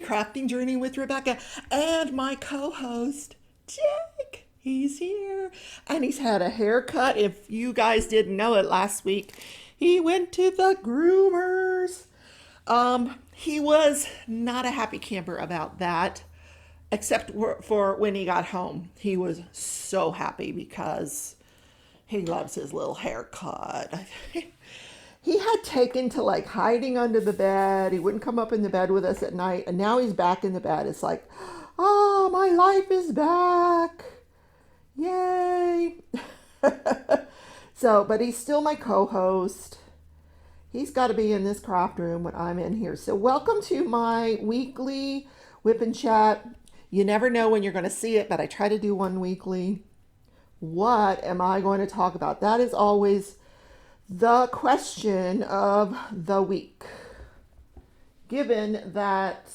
Crafting Journey with Rebecca, and my co-host, Jake. He's here, and he's had a haircut. If you guys didn't know it last week, he went to the groomers. He was not a happy camper about that, except for when he got home. He was so happy because he loves his little haircut. He had taken to like hiding under the bed. He wouldn't come up in the bed with us at night. And now he's back in the bed. It's like, oh, my life is back. Yay. So, but he's still my co host. He's got to be in this craft room when I'm in here. So, welcome to my weekly whip and chat. You never know when you're going to see it, but I try to do one weekly. What am I going to talk about? That is always the question of the week. Given that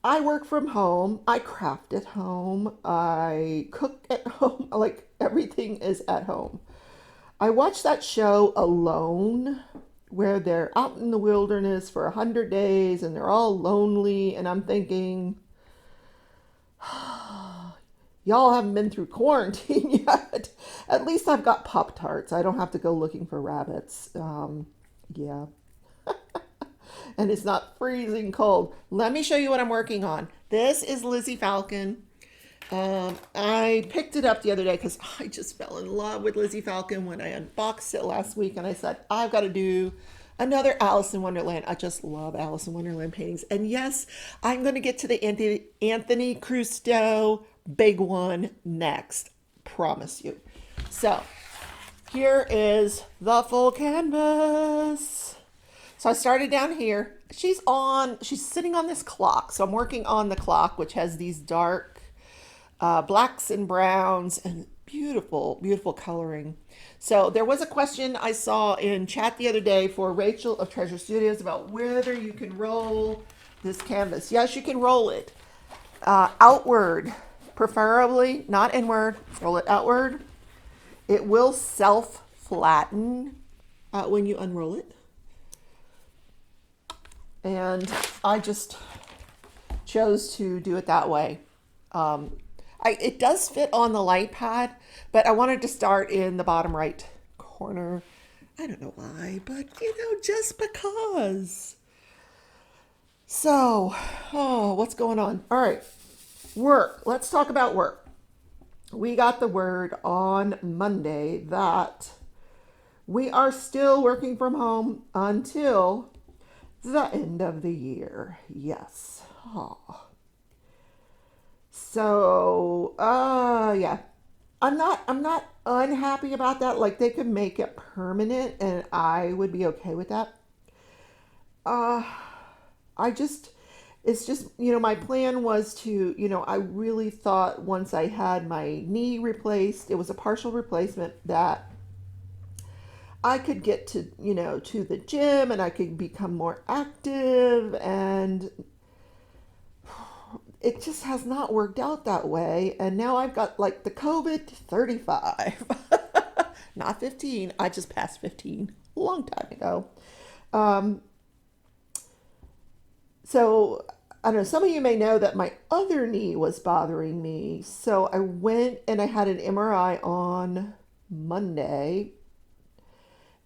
I work from home, I craft at home, I cook at home, like everything is at home. I watched that show Alone, where they're out in the wilderness for 100 days and they're all lonely, and I'm thinking, y'all haven't been through quarantine yet. At least I've got Pop Tarts. I don't have to go looking for rabbits. Yeah. And it's not freezing cold. Let me show you what I'm working on. This is Lizzie Falcon. I picked it up the other day because I just fell in love with Lizzie Falcon when I unboxed it last week. And I said, I've got to do another Alice in Wonderland. I just love Alice in Wonderland paintings. And yes, I'm going to get to the Anthony Crusto big one next. Promise you. So here is the full canvas. So I started down here. She's sitting on this clock. So I'm working on the clock, which has these dark blacks and browns and beautiful, beautiful coloring. So there was a question I saw in chat the other day for Rachel of Treasure Studios about whether you can roll this canvas. Yes, you can roll it outward, preferably, not inward. Roll it outward. It will self-flatten when you unroll it. And I just chose to do it that way. It does fit on the light pad, but I wanted to start in the bottom right corner. I don't know why, but just because. So, what's going on? All right, work. Let's talk about work. We got the word on Monday that we are still working from home until the end of the year. Yes. Oh. So, yeah. I'm not unhappy about that. Like, they could make it permanent and I would be okay with that. It's just, my plan was to, I really thought once I had my knee replaced, it was a partial replacement, that I could get to the gym and I could become more active, and it just has not worked out that way. And now I've got like the COVID 35, not 15. I just passed 15 a long time ago. So I don't know, some of you may know that my other knee was bothering me. So I went and I had an MRI on Monday.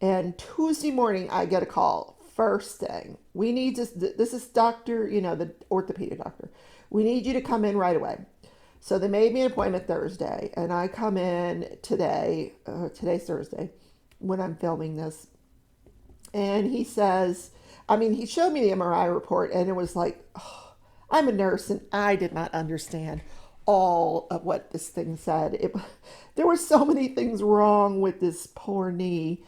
And Tuesday morning, I get a call. First thing, we need this is doctor, the orthopedic doctor. We need you to come in right away. So they made me an appointment Thursday, and I come in today. Today's Thursday when I'm filming this. And he says, he showed me the MRI report, and it was like, I'm a nurse, and I did not understand all of what this thing said. There were so many things wrong with this poor knee.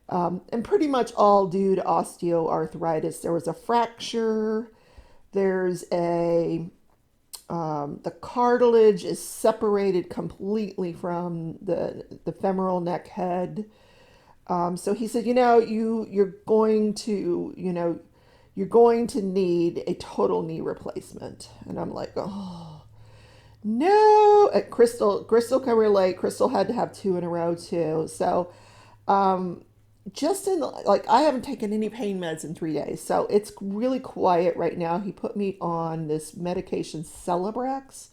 And pretty much all due to osteoarthritis. There was a fracture. There's the cartilage is separated completely from the femoral neck head. So he said, you're going to need a total knee replacement. And I'm like, oh no. Crystal can relate. Crystal had to have 2 in a row too. So, just in the, like, I haven't taken any pain meds in 3 days, so it's really quiet right now. He put me on this medication Celebrex,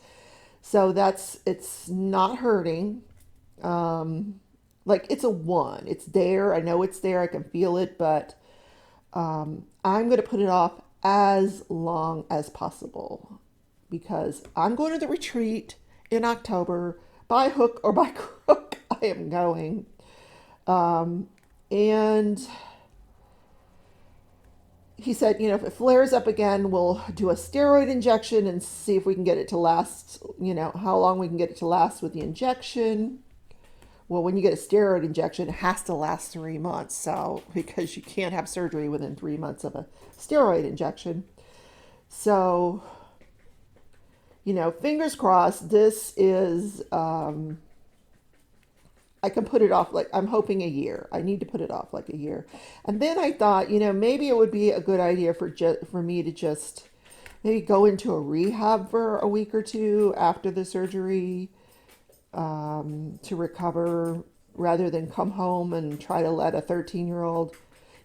so it's not hurting. Like, it's a one. It's there. I know it's there. I can feel it, but I'm going to put it off as long as possible because I'm going to the retreat in October. By hook or by crook, I am going. And he said, if it flares up again, we'll do a steroid injection and see if we can get it to last, how long we can get it to last with the injection. Well, when you get a steroid injection, it has to last 3 months. So, because you can't have surgery within 3 months of a steroid injection. So, fingers crossed, this is, I can put it off like, I'm hoping a year. I need to put it off like a year. And then I thought, maybe it would be a good idea for me to just maybe go into a rehab for a week or two after the surgery, to recover rather than come home and try to let a 13-year-old.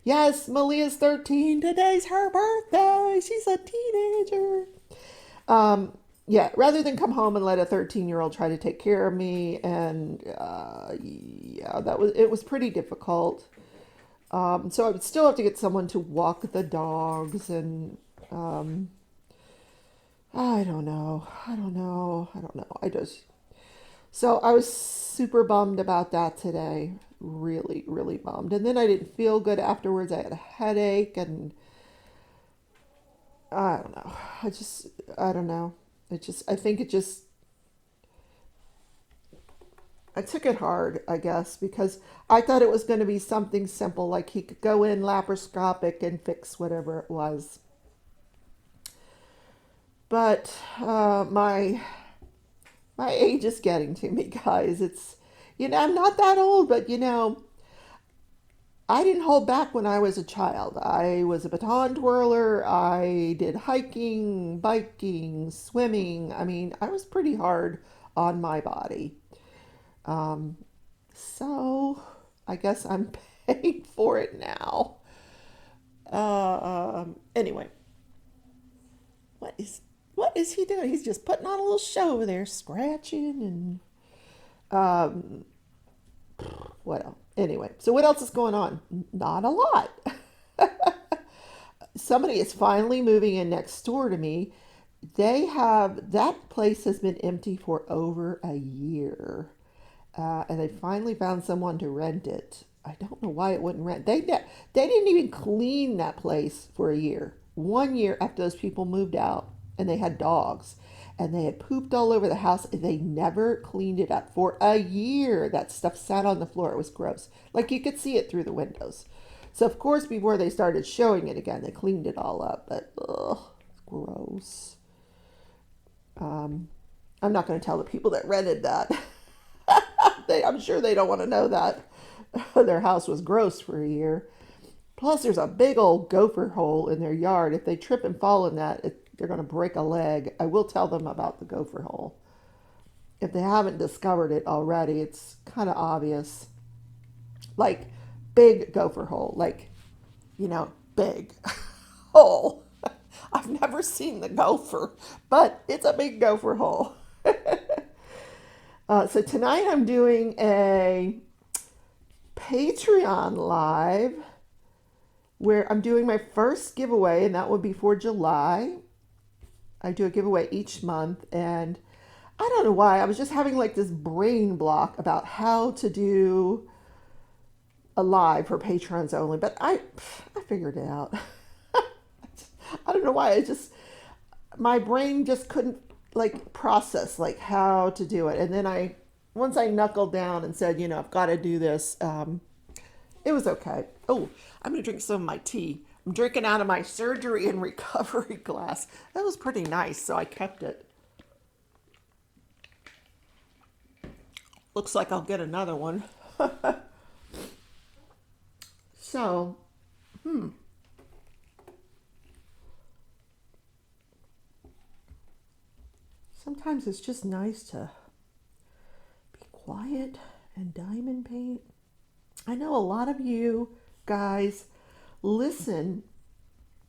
Yes, Malia's 13. Today's her birthday. She's a teenager. Yeah, rather than come home and let a 13-year-old try to take care of me. And yeah, it was pretty difficult. So I would still have to get someone to walk the dogs, and I don't know. I don't know. I don't know. So I was super bummed about that today. Really, really bummed. And then I didn't feel good afterwards. I had a headache, and I don't know. I don't know. I think I took it hard, I guess, because I thought it was going to be something simple, like he could go in laparoscopic and fix whatever it was. But my age is getting to me, guys. I'm not that old, but I didn't hold back when I was a child. I was a baton twirler. I did hiking, biking, swimming. I mean, I was pretty hard on my body. Um, so I guess I'm paying for it now. Anyway, what is he doing? He's just putting on a little show over there, scratching and what else? Anyway, so what else is going on? Not a lot. Somebody is finally moving in next door to me. That place has been empty for over a year. And they finally found someone to rent it. I don't know why it wouldn't rent. They didn't even clean that place for a year. 1 year after those people moved out, and they had dogs, and they had pooped all over the house, and they never cleaned it up for a year. That stuff sat on the floor. It was gross. Like, you could see it through the windows. So of course, before they started showing it again, they cleaned it all up. But ugh, gross. I'm not going to tell the people that rented that. I'm sure they don't want to know that their house was gross for a year. Plus, there's a big old gopher hole in their yard. If they trip and fall in that, they're going to break a leg. I will tell them about the gopher hole. If they haven't discovered it already, it's kind of obvious. Like, big gopher hole. Like, big hole. I've never seen the gopher, but it's a big gopher hole. So tonight I'm doing a Patreon live where I'm doing my first giveaway, and that will be for July. I do a giveaway each month, and I don't know why. I was just having like this brain block about how to do a live for patrons only, but I figured it out. I don't know why. My brain just couldn't like process like how to do it. And then once I knuckled down and said, I've got to do this, it was okay. Oh, I'm going to drink some of my tea. I'm drinking out of my surgery and recovery glass. That was pretty nice, so I kept it. Looks like I'll get another one. So, sometimes it's just nice to be quiet and diamond paint. I know a lot of you guys, listen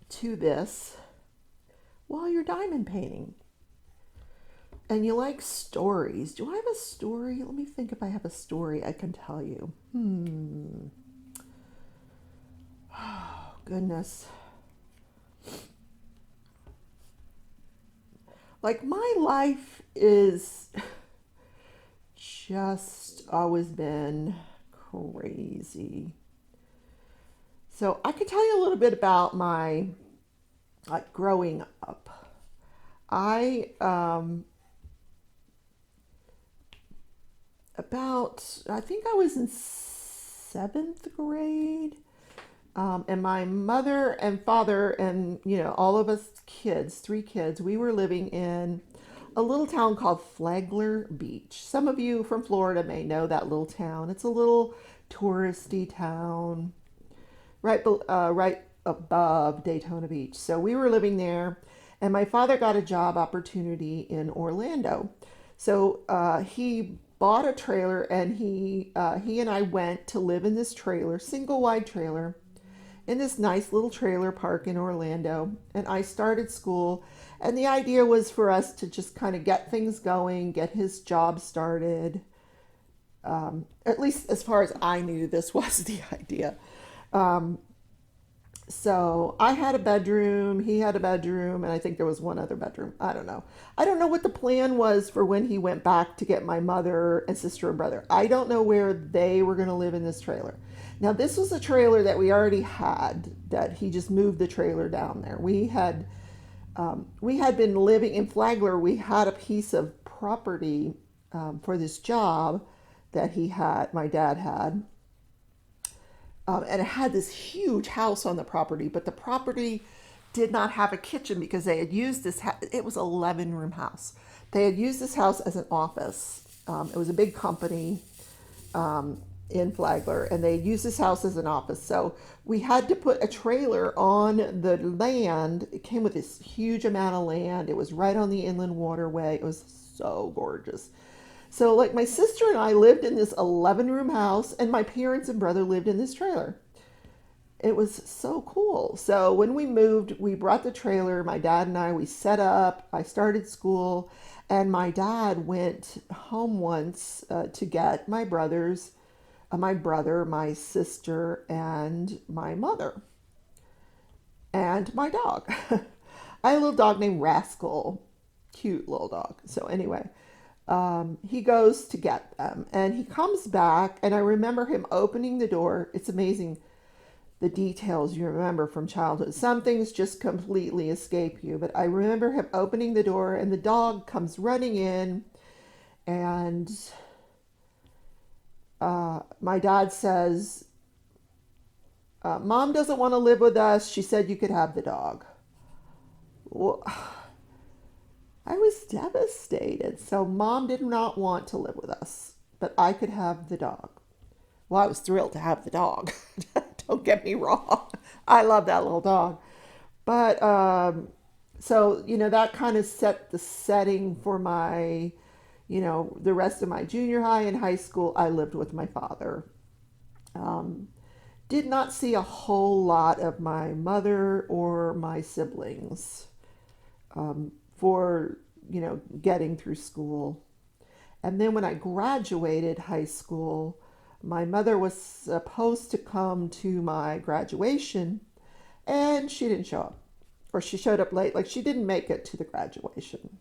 to this while you're diamond painting. And you like stories. Do I have a story? Let me think if I have a story I can tell you. Oh, goodness. Like, my life is just always been crazy. So I could tell you a little bit about my like growing up. I I think I was in seventh grade, and my mother and father and all of us kids, three kids, we were living in a little town called Flagler Beach. Some of you from Florida may know that little town. It's a little touristy town right above Daytona Beach. So we were living there, and my father got a job opportunity in Orlando. So he bought a trailer, and he and I went to live in this trailer, single wide trailer, in this nice little trailer park in Orlando. And I started school, and the idea was for us to just kind of get things going, get his job started. At least as far as I knew, this was the idea. So I had a bedroom, he had a bedroom, and I think there was one other bedroom. I don't know. I don't know what the plan was for when he went back to get my mother and sister and brother. I don't know where they were going to live in this trailer. Now, this was a trailer that we already had, that he just moved the trailer down there. We had been living in Flagler. We had a piece of property for this job that my dad had. And it had this huge house on the property, but the property did not have a kitchen because they had used this. It was an 11-room house. They had used this house as an office. It was a big company in Flagler, and they used this house as an office. So we had to put a trailer on the land. It came with this huge amount of land. It was right on the inland waterway. It was so gorgeous. So, like, my sister and I lived in this 11-room house, and my parents and brother lived in this trailer. It was so cool. So, when we moved, we brought the trailer. My dad and we set up. I started school, and my dad went home once to get my brother, my sister, and my mother, and my dog. I had a little dog named Rascal. Cute little dog. So, anyway. He goes to get them, and he comes back, and I remember him opening the door. It's amazing the details you remember from childhood. Some things just completely escape you, but I remember him opening the door, and the dog comes running in, and my dad says, Mom doesn't want to live with us. She said you could have the dog. Well, I was devastated. So Mom did not want to live with us, but I could have the dog. Well, I was thrilled to have the dog. Don't get me wrong. I love that little dog. But so, that kind of set the setting for the rest of my junior high and high school. I lived with my father. Did not see a whole lot of my mother or my siblings. For getting through school. And then when I graduated high school, my mother was supposed to come to my graduation, and she didn't show up, or she showed up late. Like, she didn't make it to the graduation.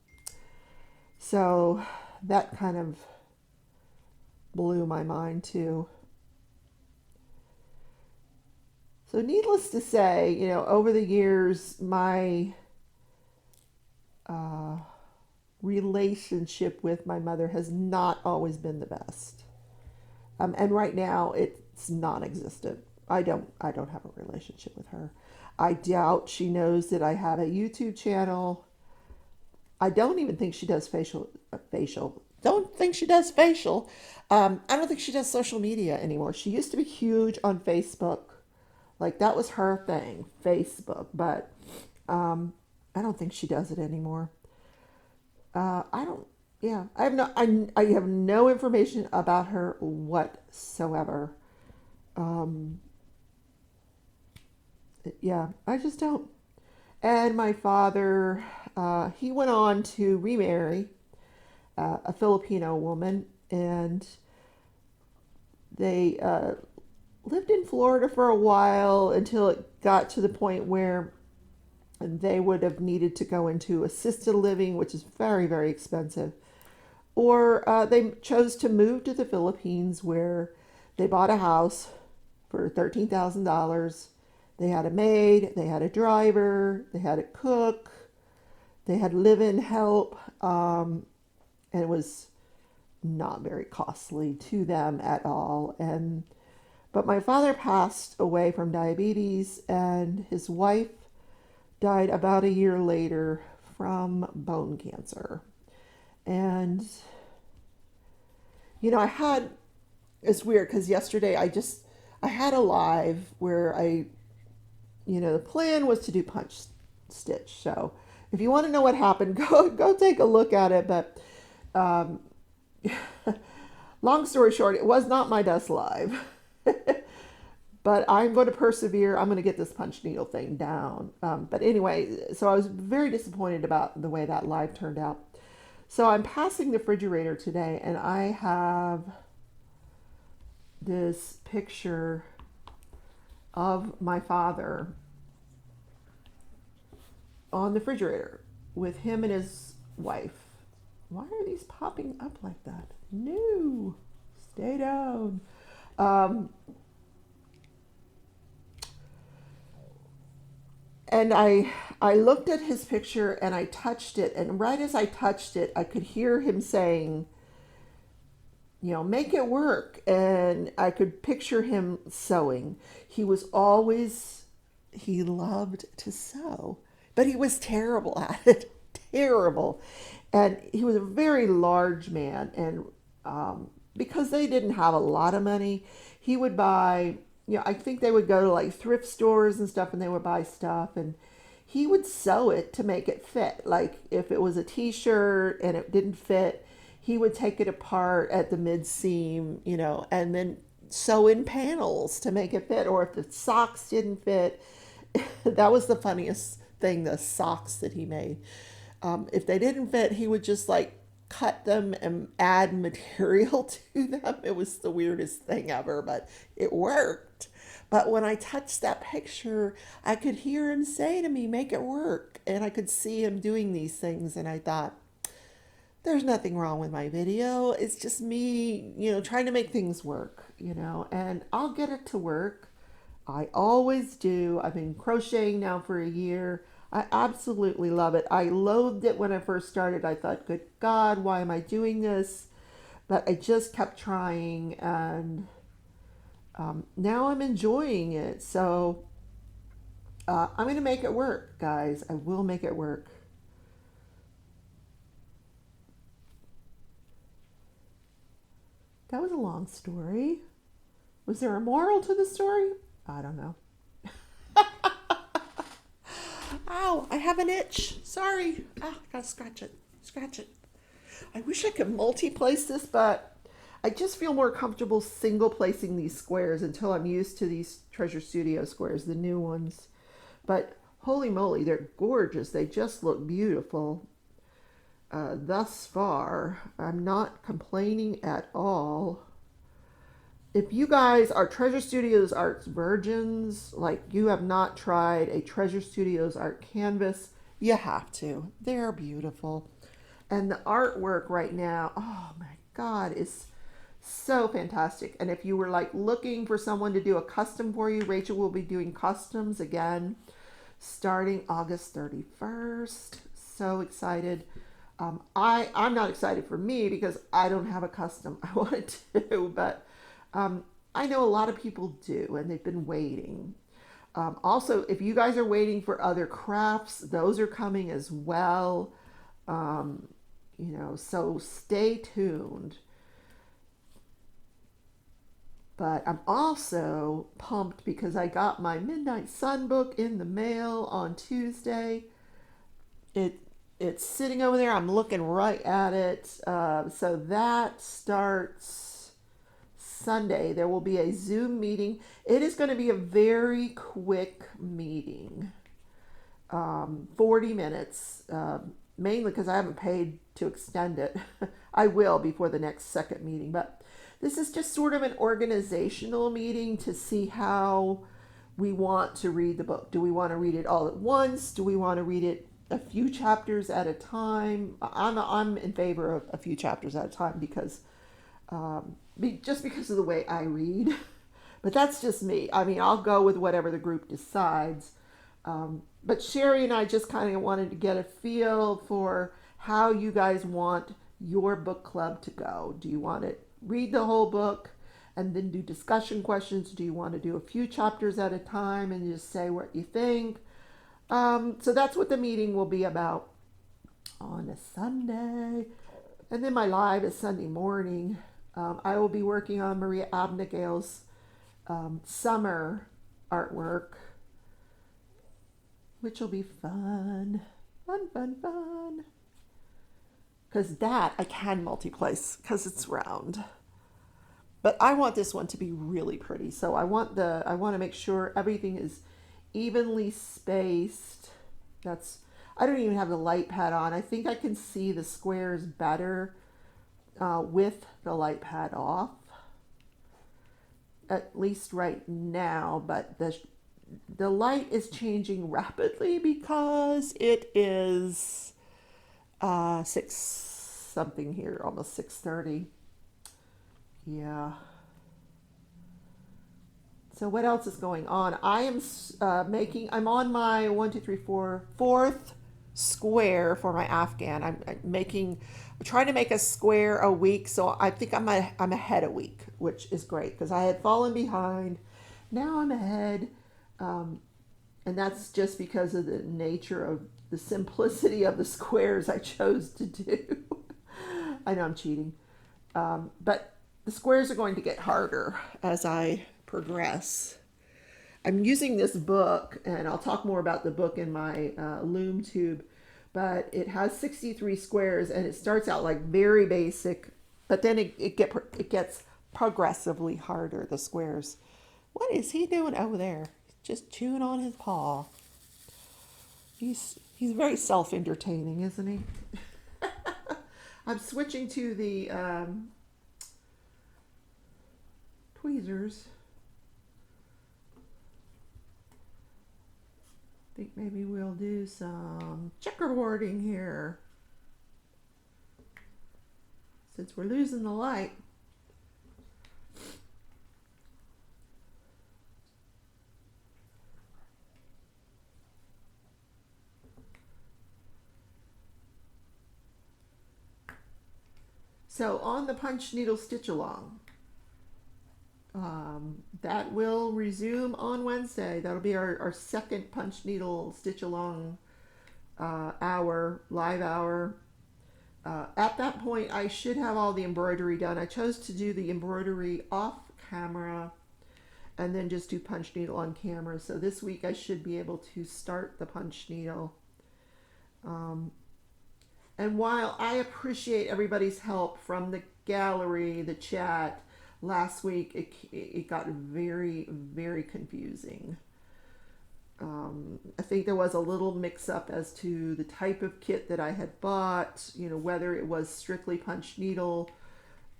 So that kind of blew my mind too. So needless to say, over the years, my relationship with my mother has not always been the best, and right now it's non-existent. I don't have a relationship with her. I doubt she knows that I have a YouTube channel. I don't even think she does facial. Don't think she does facial. I don't think she does social media anymore. She used to be huge on Facebook, like that was her thing, Facebook. But I don't think she does it anymore. I don't. Yeah, I have no information about her whatsoever. Yeah, I just don't. And my father, he went on to remarry a Filipino woman, and they lived in Florida for a while until it got to the point where they would have needed to go into assisted living, which is very, very expensive. Or they chose to move to the Philippines where they bought a house for $13,000. They had a maid, they had a driver, they had a cook, they had live in help, and it was not very costly to them at all. And but my father passed away from diabetes, and his wife died about a year later from bone cancer. And I had it's weird because yesterday I had a live where the plan was to do punch stitch. So if you want to know what happened, go take a look at it. But um, long story short, it was not my best live. But I'm going to persevere. I'm going to get this punch needle thing down. But anyway, so I was very disappointed about the way that live turned out. So I'm passing the refrigerator today, and I have this picture of my father on the refrigerator with him and his wife. Why are these popping up like that? No, stay down. Um, and I looked at his picture and I touched it, and right as I touched it, I could hear him saying, make it work. And I could picture him sewing. He loved to sew, but he was terrible at it. Terrible. And he was a very large man. And because they didn't have a lot of money, he would buy, I think they would go to like thrift stores and stuff, and they would buy stuff. And he would sew it to make it fit. Like if it was a t-shirt and it didn't fit, he would take it apart at the mid seam, and then sew in panels to make it fit. Or if the socks didn't fit, that was the funniest thing, the socks that he made. If they didn't fit, he would just like cut them and add material to them. It was the weirdest thing ever, but it worked. But when I touched that picture, I could hear him say to me, make it work. And I could see him doing these things. And I thought, there's nothing wrong with my video. It's just me, trying to make things work, and I'll get it to work. I always do. I've been crocheting now for a year. I absolutely love it. I loathed it when I first started. I thought, good God, why am I doing this? But I just kept trying, and now I'm enjoying it. So I'm going to make it work, guys. I will make it work. That was a long story. Was there a moral to the story? I don't know. Ow, I have an itch. Sorry. Ah, I gotta scratch it. Scratch it. I wish I could multi-place this, but I just feel more comfortable single placing these squares until I'm used to these Treasure Studio squares, the new ones. But holy moly, they're gorgeous. They just look beautiful. Thus far, I'm not complaining at all. If you guys are Treasure Studios Arts virgins, like you have not tried a Treasure Studios Art canvas, you have to. They're beautiful. And the artwork right now, oh my God, is so fantastic. And if you were like looking for someone to do a custom for you, Rachel will be doing customs again starting August 31st. So excited. I'm not excited for me because I don't have a custom I want to, but I know a lot of people do, and they've been waiting. Also, if you guys are waiting for other crafts, those are coming as well. So stay tuned. But I'm also pumped because I got my Midnight Sun book in the mail on Tuesday. It it's sitting over there. I'm looking right at it. So that starts Sunday, there will be a Zoom meeting. It is going to be a very quick meeting, 40 minutes, mainly because I haven't paid to extend it. I will before the next second meeting, but this is just sort of an organizational meeting to see how we want to read the book. Do we want to read it all at once? Do we want to read it a few chapters at a time? I'm in favor of a few chapters at a time because just because of the way I read. But that's just me. I mean, I'll go with whatever the group decides. But Sherry and I just kind of wanted to get a feel for how you guys want your book club to go. Do you want to read the whole book and then do discussion questions? Do you want to do a few chapters at a time and just say what you think? So that's what the meeting will be about on a Sunday. And then my live is Sunday morning. I will be working on Maria Abnegail's summer artwork, which will be fun. Fun. Because that I can multi-place because it's round. But I want this one to be really pretty. So I want to make sure everything is evenly spaced. I don't even have the light pad on. I think I can see the squares better with the light pad off, at least right now. But the light is changing rapidly because it is 6 something here, almost 6:30. Yeah. So what else is going on? I am I'm on my 1, 2, 3, 4, fourth square for my Afghan. I'm trying to make a square a week, so I think I'm ahead a week, which is great because I had fallen behind. Now I'm ahead, and that's just because of the nature of the simplicity of the squares I chose to do. I know I'm cheating, but the squares are going to get harder as I progress. I'm using this book, and I'll talk more about the book in my loom tube, but it has 63 squares, and it starts out like very basic, but then it gets progressively harder, the squares. What is he doing over there? Just chewing on his paw. He's very self-entertaining, isn't he? I'm switching to the tweezers. I think maybe we'll do some checkerboarding here since we're losing the light. So on the punch needle stitch along, that will resume on Wednesday. That'll be our second punch needle stitch along live hour. At that point, I should have all the embroidery done. I chose to do the embroidery off camera and then just do punch needle on camera. So this week I should be able to start the punch needle. And while I appreciate everybody's help from the gallery, the chat, last week it got very, very confusing. I think there was a little mix up as to the type of kit that I had bought, whether it was strictly punch needle.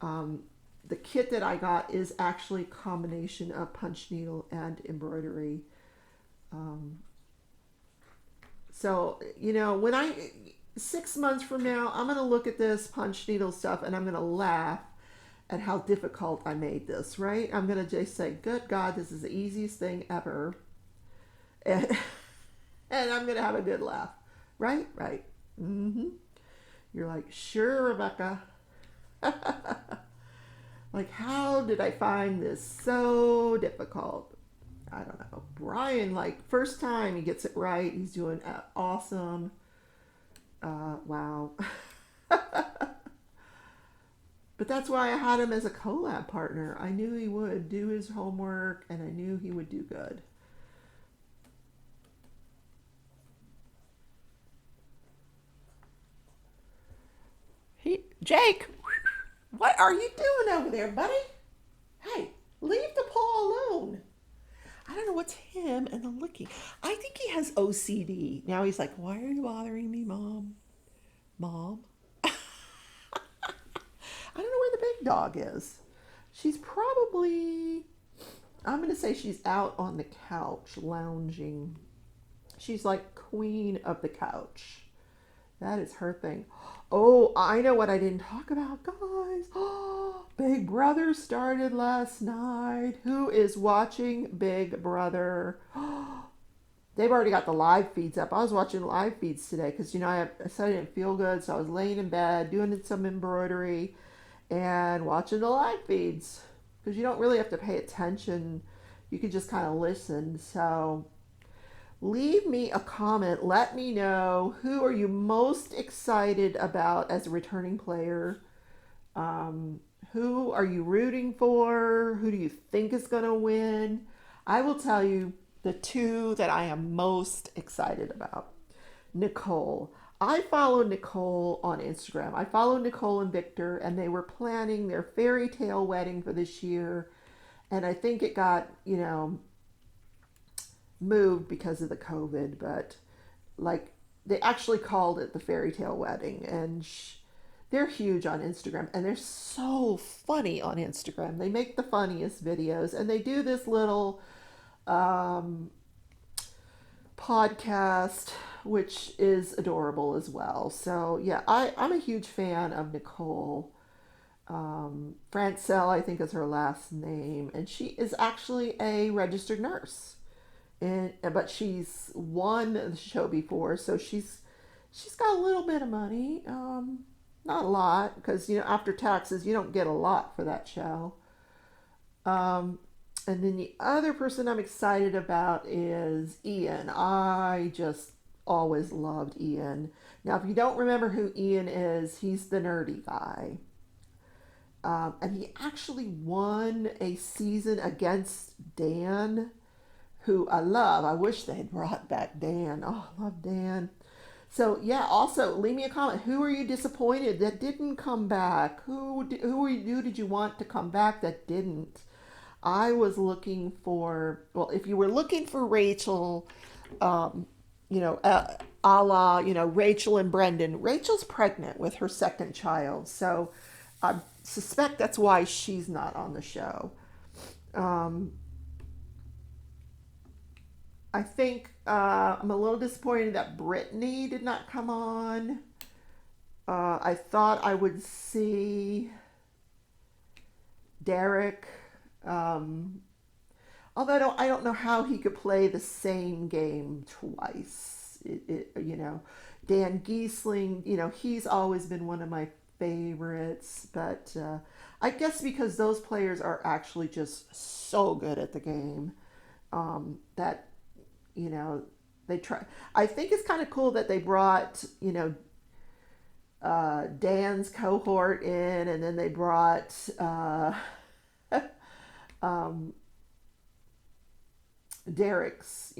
The kit that I got is actually a combination of punch needle and embroidery. So, when 6 months from now, I'm going to look at this punch needle stuff and I'm going to laugh at how difficult I made this, right? I'm going to just say, good God, this is the easiest thing ever. And I'm going to have a good laugh, right? Right. You're like, sure, Rebecca. Like, how did I find this so difficult? I don't know. Brian, first time he gets it right. He's doing awesome. Wow. But that's why I had him as a collab partner. I knew he would do his homework and I knew he would do good. Jake, what are you doing over there, buddy? Hey, Leave the paw alone. I don't know what's him and the licking. I think he has OCD. Now he's like, why are you bothering me, Mom? Mom? I don't know where the big dog is. She's probably, I'm going to say she's out on the couch lounging. She's like queen of the couch. That is her thing. Oh, I know what I didn't talk about, guys. Oh, Big Brother started last night. Who is watching Big Brother? They've already got the live feeds up. I was watching live feeds today because, I said I didn't feel good. So I was laying in bed doing some embroidery and watching the live feeds because you don't really have to pay attention. You can just kind of listen. So leave me a comment. Let me know, who are you most excited about as a returning player? Who are you rooting for? Who do you think is going to win? I will tell you the two that I am most excited about. Nicole. I follow Nicole on Instagram. I follow Nicole and Victor, and they were planning their fairy tale wedding for this year. And I think it got, moved because of the COVID, but like they actually called it the fairy tale wedding. And they're huge on Instagram, and they're so funny on Instagram. They make the funniest videos, and they do this little um, podcast, which is adorable as well. So yeah, I'm a huge fan of Nicole. Francel, I think, is her last name, and she is actually a registered nurse. And but she's won the show before, so she's got a little bit of money. Not a lot, because after taxes you don't get a lot for that show. Um, and then the other person I'm excited about is Ian. I just always loved Ian. Now, if you don't remember who Ian is, he's the nerdy guy. And he actually won a season against Dan, who I love. I wish they had brought back Dan. Oh, I love Dan. So yeah, also leave me a comment. Who are you disappointed that didn't come back? Who did you want to come back that didn't? I was looking for, well, if you were looking for Rachel, um, a la, Rachel and Brendan. Rachel's pregnant with her second child, so I suspect that's why she's not on the show. Um, I think I'm a little disappointed that Brittany did not come on. I thought I would see Derek. Um, Although I don't know how he could play the same game twice. Dan Giesling, he's always been one of my favorites, but I guess because those players are actually just so good at the game, that you know they try. I think it's kind of cool that they brought Dan's cohort in, and then they brought um, Derek's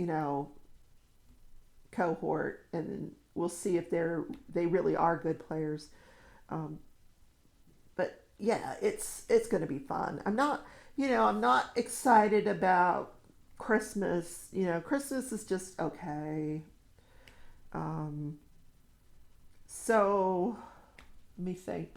cohort, and then we'll see if they really are good players. Um, but yeah, it's going to be fun. I'm not excited about Christmas. Christmas is just okay. Um, so let me think.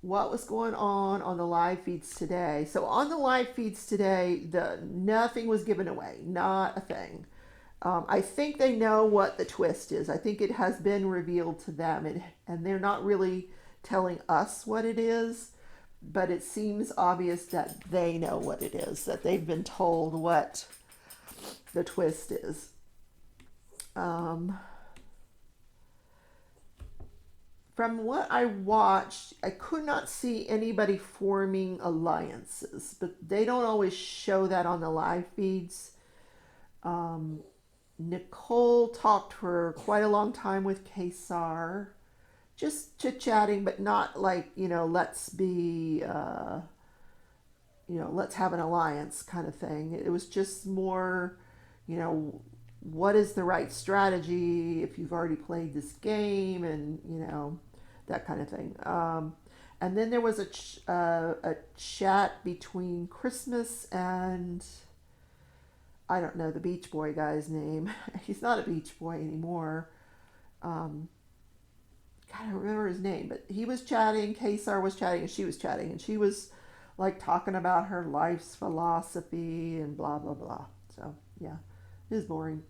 What was going on the live feeds today? So on the live feeds today, the nothing was given away, not a thing. I think they know what the twist is. I think it has been revealed to them, and they're not really telling us what it is, but it seems obvious that they know what it is, that they've been told what the twist is. Um, from what I watched, I could not see anybody forming alliances, but they don't always show that on the live feeds. Um, Nicole talked for quite a long time with Kesar, just chit chatting, but not like, let's have an alliance kind of thing. It was just more, you know, what is the right strategy if you've already played this game, and, that kind of thing. And then there was a chat between Christmas and I don't know the Beach Boy guy's name. He's not a Beach Boy anymore. Um, God, I don't remember his name, but he was chatting. Kesar was chatting, and she was chatting, and she was like talking about her life's philosophy and blah blah blah. So yeah, it was boring.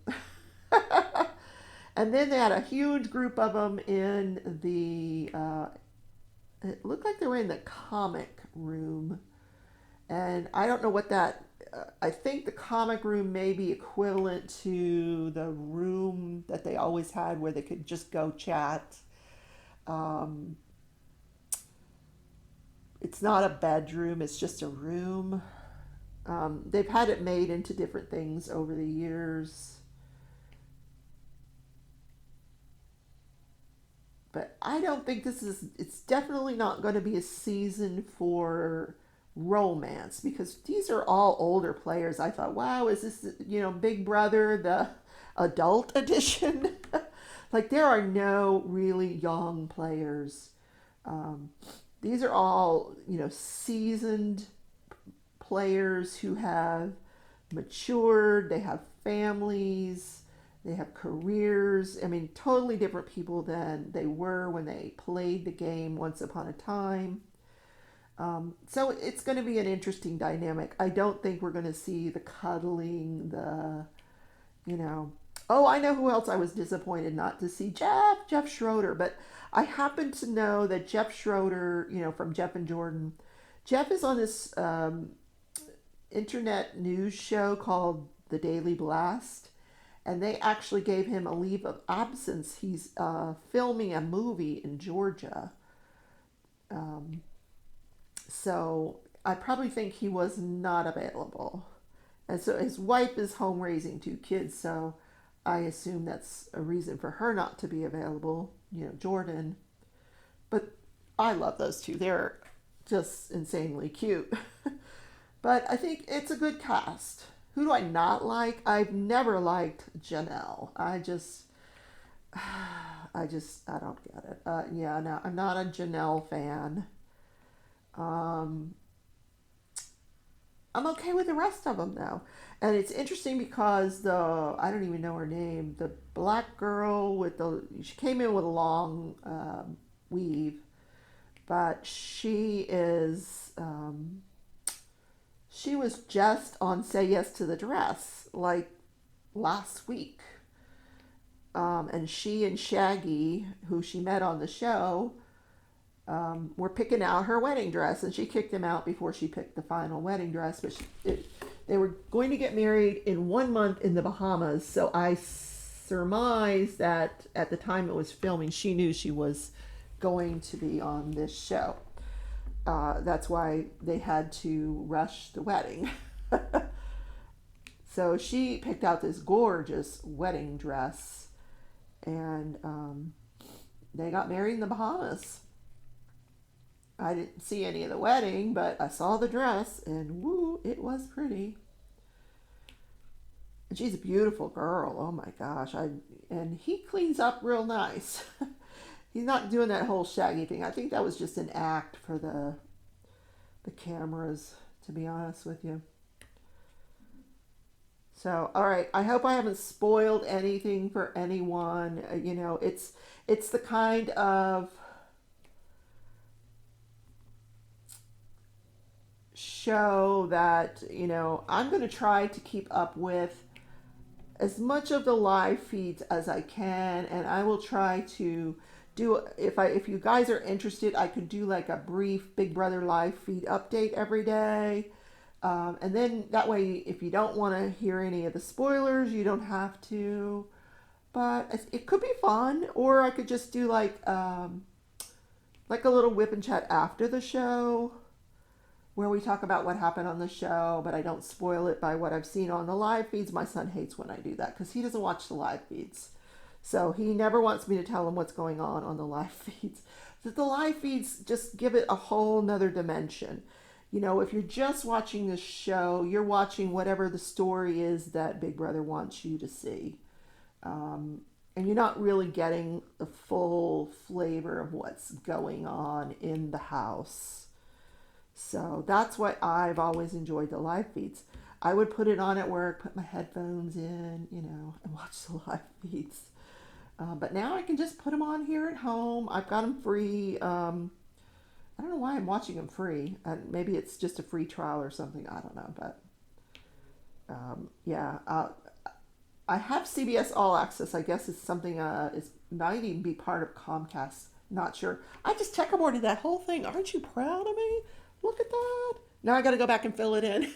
And then they had a huge group of them in the. It looked like they were in the comic room, and I don't know what that. I think the comic room may be equivalent to the room that they always had where they could just go chat. Um, it's not a bedroom; it's just a room. They've had it made into different things over the years, but I don't think this is. It's definitely not going to be a season for romance because these are all older players. I thought, wow, is this Big Brother the adult edition? Like there are no really young players. Um, these are all seasoned players who have matured, they have families, they have careers. I mean, totally different people than they were when they played the game once upon a time. So it's going to be an interesting dynamic. I don't think we're going to see the cuddling, you know. Oh, I know who else I was disappointed not to see. Jeff Schroeder. But I happen to know that Jeff Schroeder, from Jeff and Jordan, Jeff is on this internet news show called The Daily Blast, and they actually gave him a leave of absence. He's filming a movie in Georgia. Um, so I probably think he was not available. And so his wife is home raising two kids, so I assume that's a reason for her not to be available, Jordan. But I love those two. They're just insanely cute. But I think it's a good cast. Who do I not like? I've never liked Janelle. I don't get it. Yeah, no, I'm not a Janelle fan. Um, I'm okay with the rest of them though. And it's interesting because I don't even know her name, the black girl she came in with a long weave, but she was just on Say Yes to the Dress like last week. And she and Shaggy, who she met on the show, were picking out her wedding dress, and she kicked him out before she picked the final wedding dress. But they were going to get married in 1 month in the Bahamas, so I surmise that at the time it was filming, she knew she was going to be on this show. That's why they had to rush the wedding. So she picked out this gorgeous wedding dress, and they got married in the Bahamas. I didn't see any of the wedding, but I saw the dress, and woo, it was pretty. And she's a beautiful girl. Oh my gosh! And he cleans up real nice. He's not doing that whole Shaggy thing. I think that was just an act for the cameras, to be honest with you. So, all right. I hope I haven't spoiled anything for anyone. It's the kind of show that I'm going to try to keep up with as much of the live feeds as I can, and I will try to do if you guys are interested, I could do like a brief Big Brother live feed update every day. And then that way, if you don't want to hear any of the spoilers, you don't have to. But it could be fun, or I could just do like a little whip and chat after the show, where we talk about what happened on the show, but I don't spoil it by what I've seen on the live feeds. My son hates when I do that because he doesn't watch the live feeds. So he never wants me to tell him what's going on the live feeds. So the live feeds just give it a whole nother dimension. If you're just watching the show, you're watching whatever the story is that Big Brother wants you to see. Um, and you're not really getting the full flavor of what's going on in the house. So that's why I've always enjoyed the live feeds. I would put it on at work, put my headphones in, and watch the live feeds. But now I can just put them on here at home. I've got them free. I don't know why I'm watching them free. Maybe it's just a free trial or something. I don't know. But yeah, I have CBS All Access. I guess it's something. It might even be part of Comcast. Not sure. I just checkerboarded that whole thing. Aren't you proud of me? Look at that. Now I got to go back and fill it in.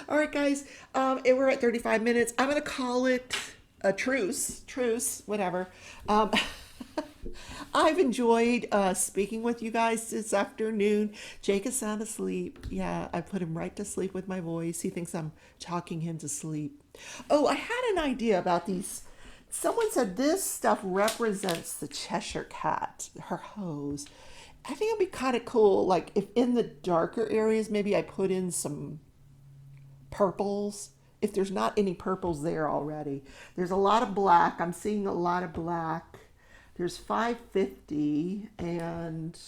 All right, guys. And we're at 35 minutes. I'm gonna call it a truce, whatever. Um, I've enjoyed speaking with you guys this afternoon. Jake is sound asleep. Yeah, I put him right to sleep with my voice. He thinks I'm talking him to sleep. Oh, I had an idea about these. Someone said this stuff represents the Cheshire Cat, her hose. I think it'd be kind of cool, like if in the darker areas, maybe I put in some purples. If there's not any purples there already, there's a lot of black. I'm seeing a lot of black. There's 550 and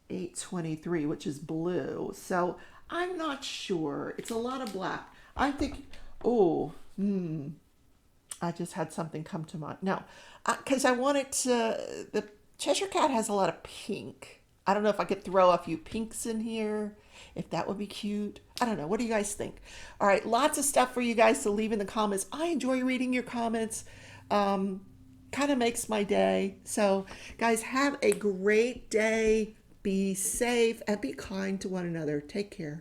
823, which is blue. So I'm not sure. It's a lot of black. I'm thinking, oh, I just had something come to mind. No, because I wanted to, the Cheshire Cat has a lot of pink. I don't know if I could throw a few pinks in here, if that would be cute. I don't know. What do you guys think? All right, lots of stuff for you guys to leave in the comments. I enjoy reading your comments. Kind of makes my day. So, guys, have a great day. Be safe and be kind to one another. Take care.